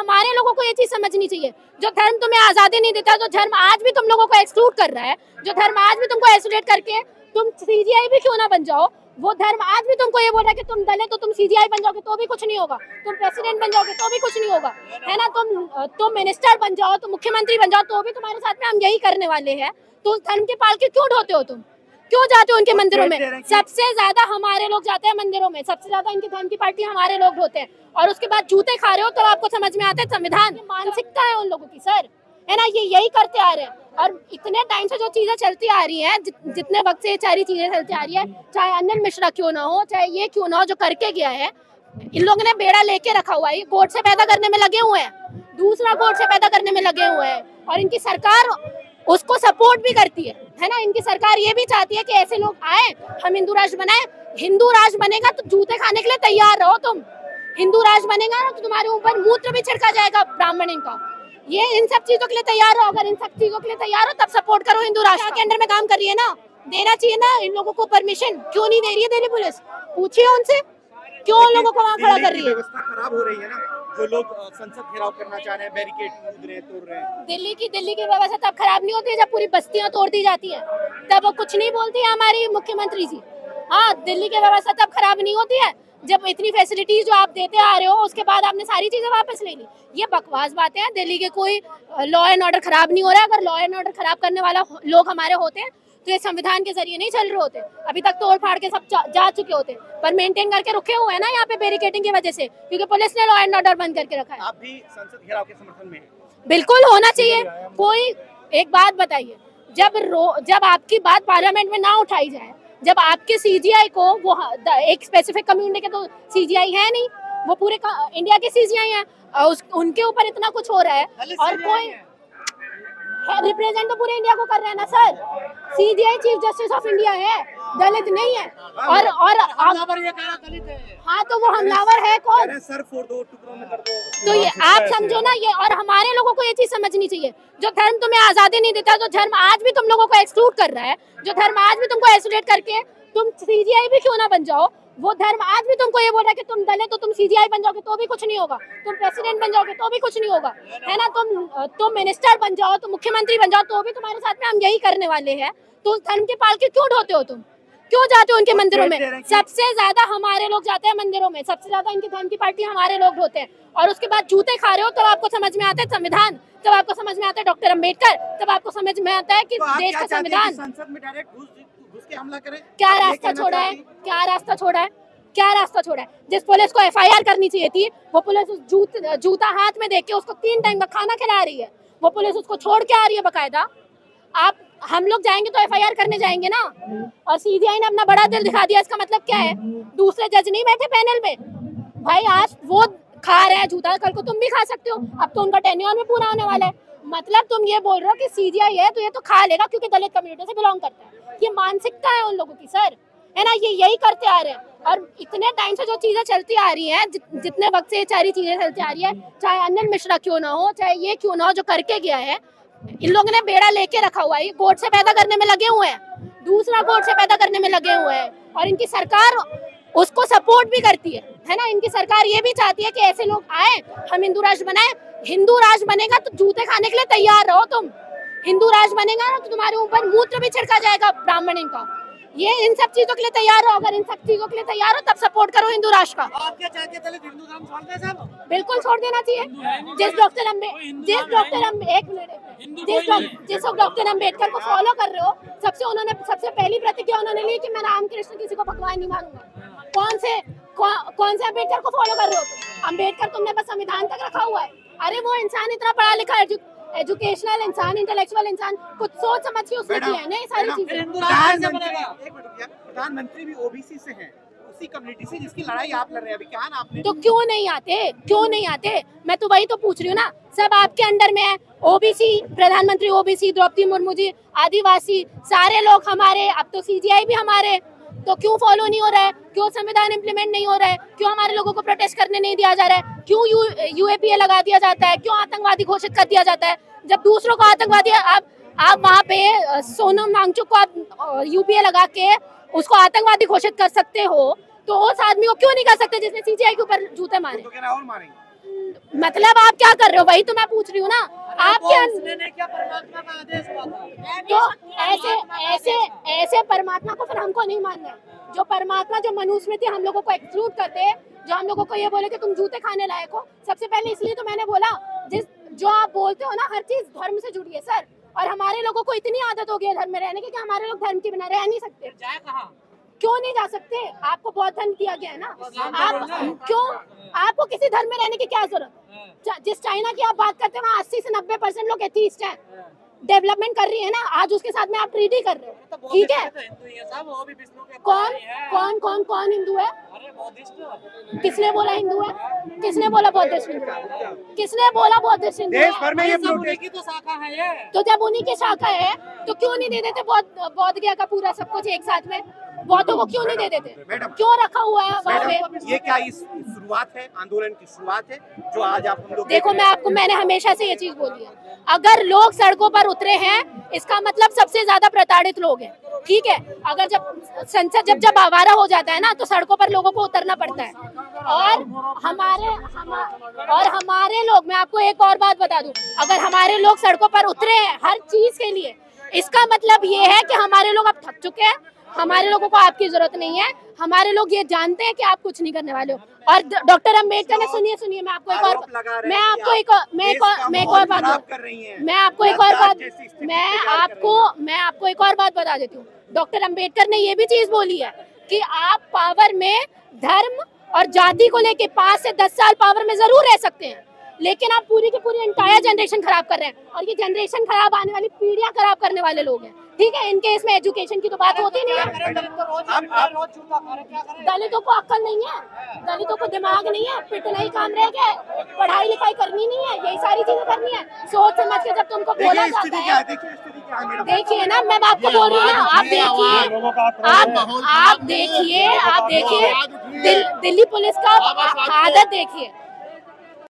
हमारे लोगों को ये चीज समझनी चाहिए, जो धर्म तुम्हें आजादी नहीं देता, जो धर्म आज भी तुम लोगों को एक्सक्लूड कर रहा है, जो धर्म आज भी तुमको आइसोलेट करके तुम सीजीआई भी क्यों ना बन जाओ, वो धर्म आज भी तुमको ये बोल रहा है कि तुम दलित तो तुम सीजीआई बन जाओगे तो भी कुछ नहीं होगा, तुम प्रेसिडेंट बन जाओगे तो भी कुछ नहीं होगा, है ना। तुम मिनिस्टर बन जाओ, तुम मुख्यमंत्री बन जाओ तो भी तुम्हारे साथ में हम यही करने वाले हैं। तो उस धर्म के पालके क्यों ढोते हो तुम, क्यों जाते हो उनके मंदिरों में? सबसे ज्यादा हमारे लोग जाते हैं मंदिरों में, सबसे ज्यादा इनके धर्म की पार्टी हमारे लोग होते हैं, और उसके बाद जूते खा रहे हो तो आपको समझ में आता है संविधान। मानसिकता है उन लोगों की सर, है ना, ये यही करते आ रहे हैं। और इतने टाइम से जो चीजें चलती आ रही हैं, जितने वक्त से ये सारी चीजें चलती आ रही है, चाहे अनिल मिश्रा क्यों ना हो, चाहे ये क्यों ना हो, जो करके गया है, इन लोगों ने बेड़ा लेके रखा हुआ है, गोट से पैदा करने में लगे हुए हैं, दूसरा गोट से पैदा करने में लगे हुए हैं, और इनकी सरकार उसको सपोर्ट भी करती है ना। इनकी सरकार ये भी चाहती है कि ऐसे लोग आए, हम हिंदू राष्ट्र बनाए। हिंदू राष्ट्र बनेगा तो जूते खाने के लिए तैयार रहो तुम। हिंदू राष्ट्र बनेगा ना तो तुम्हारे ऊपर मूत्र भी छिड़का जाएगा ब्राह्मण का। ये इन सब चीजों के लिए तैयार रहो, अगर इन सब चीजों के लिए तैयार हो तब सपोर्ट करो। हिंदू राष्ट्र के अंडर में काम कर रही है ना, देना चाहिए ना इन लोगों को परमिशन, क्यों नहीं दे रही है दिल्ली पुलिस? पूछिए उनसे, क्यों उन लोगों को वहाँ खड़ा कर रही है? व्यवस्था खराब हो रही है ना, जो लोग संसद घेराव करना चाह रहे हैं, बैरिकेड कूद रहे हैं, तोड़ रहे हैं। दिल्ली की व्यवस्था तब खराब नहीं होती है जब पूरी बस्तियां तोड़ दी जाती है, तब वो कुछ नहीं बोलती है हमारी मुख्यमंत्री जी। हाँ, दिल्ली की व्यवस्था तब खराब नहीं होती है जब इतनी फैसिलिटीज जो आप देते आ रहे हो उसके बाद आपने सारी चीजें वापस ले ली। ये बकवास बातें हैं। दिल्ली के कोई लॉ एंड ऑर्डर खराब नहीं हो रहा है। अगर लॉ एंड ऑर्डर खराब करने वाला लोग हमारे होते हैं तो ये संविधान के जरिए नहीं चल रहे होते, अभी तक तोड़ फाड़ के सब जा चुके होते, पर मेंटेन करके रुके हुए हैं ना यहाँ पे बैरिकेडिंग की वजह से, क्योंकि पुलिस ने लॉ एंड ऑर्डर बंद करके रखा है। आप भी संसद घेराव के समर्थन में? बिल्कुल होना चाहिए। कोई एक बात बताइए, जब आपकी बात पार्लियामेंट में ना उठाई जाए, जब आपके सीजीआई को वो एक स्पेसिफिक कम्युनिटी के तो सीजीआई है नहीं, वो पूरे इंडिया के सीजीआई हैं, उनके ऊपर इतना कुछ हो रहा है और कोई रिप्रेजेंट तो पूरे इंडिया को कर रहे हैं ना sir. CGI chief justice of India है, दलित नहीं है। और हमलावर ये कह रहा दलित है। हाँ, तो वो हमलावर है कौन? सर फोड़ दो, टुकड़ों में कर दो। तो ये आप समझो ना ये, और हमारे लोगों को ये चीज समझनी चाहिए, जो धर्म तुम्हें आजादी नहीं देता, जो धर्म आज भी तुम लोगों को एक्सक्लूड कर रहा है, जो धर्म आज भी तुमको आइसोलेट करके तुम सीजीआई भी क्यों ना बन जाओ, वो धर्म आज भी तुमको ये बोल रहा है कि तुम दलित तो तुम सीजीआई बन जाओगे तो भी कुछ नहीं होगा, तुम प्रेसिडेंट बन जाओगे तो भी कुछ नहीं होगा, है ना। तुम मिनिस्टर बन जाओ, तुम मुख्यमंत्री बन जाओ तो भी तुम्हारे साथ में हम यही करने वाले हैं। तो उस धर्म के पालके क्यों ढोते हो तुम, क्यों जाते हो उनके मंदिरों में? सबसे ज्यादा हमारे लोग जाते हैं मंदिरों में, सबसे ज्यादा इनके धर्म की पार्टी हमारे लोग होते हैं, और उसके बाद जूते खा रहे हो तब आपको समझ में आता है संविधान, तब आपको समझ में आता है डॉक्टर अम्बेडकर, तब आपको समझ में आता है कि देश का संविधान। संसद में डायरेक्ट घुस के हमला करें? क्या रास्ता छोड़ा है, क्या रास्ता छोड़ा है, क्या रास्ता छोड़ा है? जिस पुलिस को एफआईआर करनी चाहिए थी, वो पुलिस जूता हाथ में देख के उसको 3 टाइम का खाना खिला रही है, वो पुलिस उसको छोड़ के आ रही है बकायदा। हम लोग जाएंगे तो एफआईआर करने जाएंगे ना, और सीजीआई ने अपना बड़ा दिल दिखा दिया। इसका मतलब क्या है? दूसरे जज नहीं बैठे पैनल में भाई, आज वो खा रहे हैं जूता, कल को तुम भी खा सकते हो। अब तो उनका टेन्योर भी पूरा होने वाला है। मतलब तुम ये बोल रहे हो कि सीजीआई है तो ये तो खा लेगा क्योंकि दलित कम्युनिटी से बिलोंग करता है। ये मानसिकता है उन लोगों की सर, है ना, ये यही करते आ रहे हैं। और इतने टाइम से जो चीजें चलती आ रही हैं, जितने वक्त से ये सारी चीजें चलती आ रही है, चाहे अनिल मिश्रा क्यों ना हो, चाहे ये क्यों ना हो, जो करके गया है, इन लोगों ने बेड़ा लेके रखा हुआ है। गोट से पैदा करने में लगे हुए हैं, दूसरा गोट से पैदा करने में लगे हुए हैं, और इनकी सरकार उसको सपोर्ट भी करती है ना। इनकी सरकार ये भी चाहती है कि ऐसे लोग आए, हम हिंदू राष्ट्र बनाए। हिंदू राष्ट्र बनेगा तो जूते खाने के लिए तैयार रहो तुम। हिंदू राष्ट्र बनेगा ना तो तुम्हारे ऊपर मूत्र भी छिड़का जाएगा ब्राह्मण का। ये इन सब चीजों के लिए तैयार हो, अगर इन सब चीजों के लिए तैयार हो तब सपोर्ट करो हिंदू राष्ट्र का। आप क्या चाहते हैं, हिंदू धर्म छोड़ दें सब? बिल्कुल छोड़ देना चाहिए। जिस डॉक्टर अम्बेडकर को फॉलो कर रहे हो, सबसे पहली प्रतिज्ञा उन्होंने ली कि मैं रामकृष्ण किसी को भगवान नहीं मानूंगा। कौन से अम्बेडकर को फॉलो कर रहे हो तुम? अम्बेडकर तुमने बस संविधान तक रखा हुआ है। अरे वो इंसान इतना पढ़ा लिखा एजुकेशनल इंसान, इंटेलेक्चुअल इंसान, कुछ सोच समझ के उसने किया है ना ये सारी चीजें। प्रधानमंत्री भी ओबीसी से हैं, उसी कम्युनिटी से जिसकी लड़ाई आप लड़ रहे हैं अभी, क्या ना आपने तो क्यों नहीं आते? मैं तो वही तो पूछ रही हूँ ना, सब आपके अंडर में है। ओबीसी प्रधानमंत्री, ओबीसी द्रौपदी मुर्मू जी, आदिवासी, सारे लोग हमारे। अब तो सीजीआई भी हमारे। तो क्यों फॉलो नहीं हो रहा है? क्यों संविधान इम्प्लीमेंट नहीं हो रहा है? क्यों हमारे लोगों को प्रोटेस्ट करने नहीं दिया जा रहा है? क्यों यूएपीए लगा दिया जाता है? क्यों आतंकवादी घोषित कर दिया जाता है? जब दूसरों को आतंकवादी, आप वहाँ पे सोनम वांगचुक को आप यूपीए लगा के उसको आतंकवादी घोषित कर सकते हो, तो उस आदमी को क्यों नहीं कर सकते जिसने सीजीआई के ऊपर जूते मारे? तो और मारेंगे। मतलब आप क्या कर रहे हो, वही तो मैं पूछ रही हूँ ना। आपके क्या परमात्मा का आदेश हुआ था? तो ऐसे परमात्मा को फिर हमको नहीं मानना है। जो परमात्मा जो मनुष्य में थे हम लोगों को एक्सक्लूड करते हैं, जो हम लोगों को ये बोले कि तुम जूते खाने लायक हो। सबसे पहले इसलिए तो मैंने बोला, जो आप बोलते हो ना हर चीज धर्म से जुड़ी है सर, और हमारे लोगों को इतनी आदत हो गई है धर्म में रहने की कि हमारे लोग धर्म के बिना रह नहीं सकते। जाए कहाँ? क्यों नहीं जा सकते? आपको बहुत धर्म दिया गया है ना, आप क्यों, आपको किसी धर्म में रहने की क्या जरूरत? जिस चाइना की आप बात करते हैं वहाँ 80 से 90% लोग एथीस्ट हैं। डेवलपमेंट कर रही है ना, आज उसके साथ में आप ट्रीट ही कर रहे हो, ठीक है? कौन हिंदू है? किसने बोला हिंदू है? किसने बोला बौद्धिस्ट हिंदू है? किसने बोला बौद्धिस्ट हिंदू है? देश भर में ये की तो शाखा है ये। तो जब उन्हीं की शाखा है तो क्यों नहीं दे देते बौद्ध गया का पूरा सब कुछ एक साथ में? बौद्धों को क्यों नहीं दे देते? क्यों रखा हुआ है वहाँ पे? ये क्या इस शुरुआत है, आंदोलन की शुरुआत है जो आज आप हम लोग देखो, मैंने हमेशा से ये चीज बोली है, अगर लोग सड़कों पर उतरे हैं इसका मतलब सबसे ज्यादा प्रताड़ित लोग हैं, ठीक है? अगर जब संसद जब आवारा हो जाता है ना तो सड़कों पर लोगों को उतरना पड़ता है। और हमारे लोग, मैं आपको एक और बात बता दूं, अगर हमारे लोग सड़कों पर उतरे हैं हर चीज के लिए, इसका मतलब ये है कि हमारे लोग अब थक चुके हैं, हमारे लोगों को आपकी जरूरत नहीं है, हमारे लोग ये जानते हैं कि आप कुछ नहीं करने वाले हो। और डॉक्टर अम्बेडकर ने, सुनिए मैं आपको एक और बात, मैं आपको एक और बात बता देती हूँ। डॉक्टर अम्बेडकर ने ये भी चीज बोली है कि आप पावर में धर्म और जाति को लेके 5 से 10 साल पावर में जरूर रह सकते हैं, लेकिन आप पूरी की पूरी एंटायर जनरेशन खराब कर रहे हैं, और ये जनरेशन खराब आने वाली पीढ़ियां खराब करने वाले लोग हैं, ठीक है? इनके इसमें एजुकेशन की तो बात होती नहीं है। दलितों को अक्ल नहीं है, दलितों को दिमाग नहीं है, पिटना ही काम रह गया है, पढ़ाई लिखाई करनी नहीं है, यही सारी चीजें करनी है। सोच समझ के जब तुमको बोला जाता है, देखिए ना, मैं आपको बोल रही हूँ ना, आप देखिए दिल्ली पुलिस का आदत देखिए,